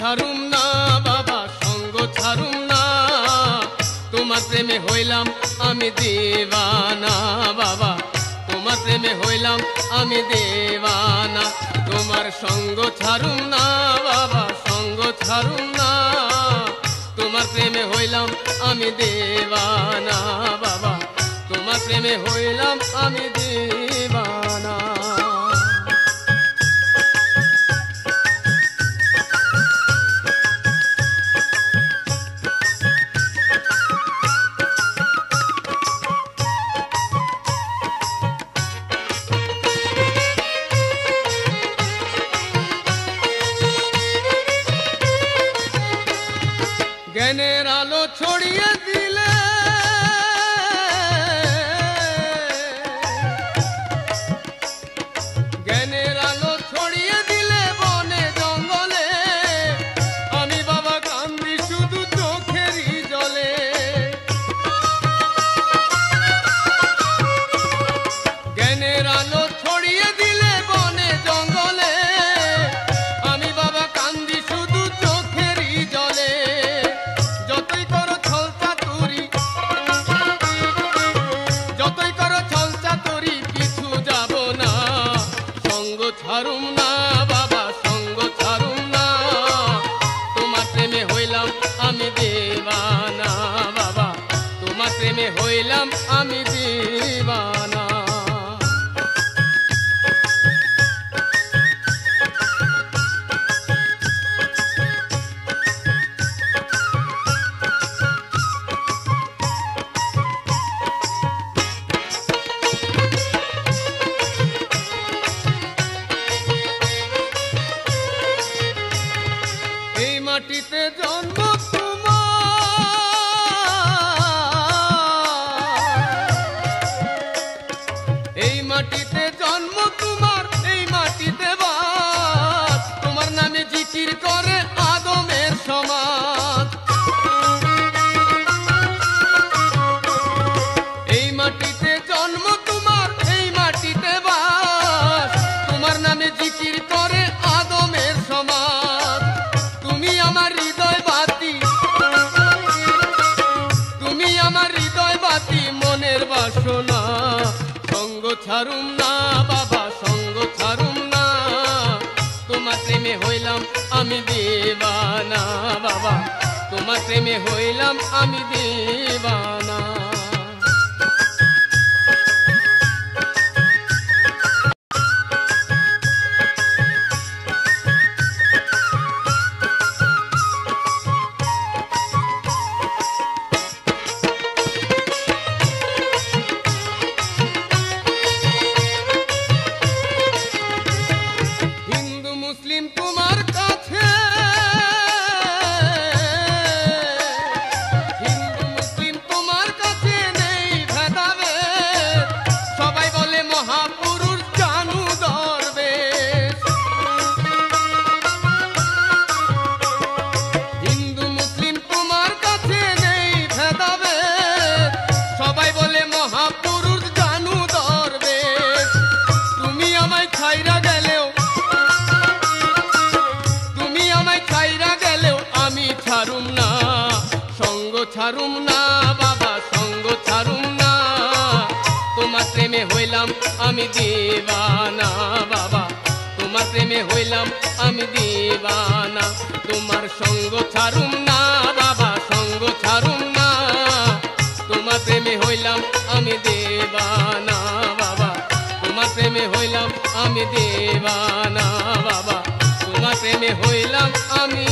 ছাড়ুম না বাবা সঙ্গ ছাড়ুম না, তোমার প্রেমে হইলাম আমি দিওয়ানা বাবা, তোমার প্রেমে হইলাম আমি দিওয়ানা। তোমার সঙ্গ ছাড়ুম না বাবা সঙ্গ ছাড়ুম না, তোমার প্রেমে হইলাম আমি দিওয়ানা বাবা, তোমার প্রেমে হইলাম আমি দিওয়ানা। জ্ঞানের আলো ছড়িয়ে দিলে, জ্ঞানের আলো ছড়িয়ে দিলে বনে জঙ্গলে, আমি বাবা কান্দি শুধু চোখেরই জলে। জ্ঞানের আলো ছড়িয়ে দিলে বনে জঙ্গলে, আমি বাবা কান্দি শুধু চোখেরই জলে। যতই করো ছল চাতুরি পিছু যাব না, সঙ্গ ছাড়ুম না বাবা সঙ্গ ছাড়ুম না, তোমার প্রেমে হইলাম আমি দিওয়ানা বাবা, তোমার প্রেমে হইলাম আমি দিওয়ানা। এই মাটিতে জন্ম তোমার, এই মাটিতে জন্ম তোমার, এই মাটিতে বাস, তোমার নামে জিকির করে আদমের সমাজ। এই মাটিতে জন্ম তোমার, এই মাটিতে বাস, তোমার নামে জিকির করে আদমের সমাজ। তুমি আমার হৃদয় বাতি, তুমি আমার হৃদয় বাতি মনের বাসনা, সঙ্গ ছাড়ুম না বাবা সঙ্গ ছাড়ুম না, তোমার প্রেমে হইলাম আমি দিওয়ানা বাবা, তোমার প্রেমে হইলাম আমি দিওয়ানা। হিন্দু মুসলিম তোমার কাছে, হিন্দু মুসলিম তোমার কাছে নেই ভেদাভেদ, সবাই বলে মহাপুরুষ জানু দরবেশ। হিন্দু মুসলিম তোমার কাছে নেই ভেদাভেদ, সবাই বলে মহাপুরুষ জানু দরবেশ। তুমি আমায় ছাইরা গেলেও, তুমি আমায় ছাইরা গেলেও আমি ছাড়ুম না, সঙ্গ ছাড়ুম না বাবা সঙ্গ ছাড়ুম না, তোমার প্রেমে হইলাম আমি দিওয়ানা বাবা, তোমার প্রেমে হইলাম আমি দিওয়ানা। তোমার সঙ্গ ছাড়ুম না বাবা সঙ্গ ছাড়ুম না, তোমার প্রেমে হইলাম আমি দিওয়ানা বাবা, তোমার প্রেমে হইলাম আমি দিওয়ানা বাবা, তোমার প্রেমে হইলাম আমি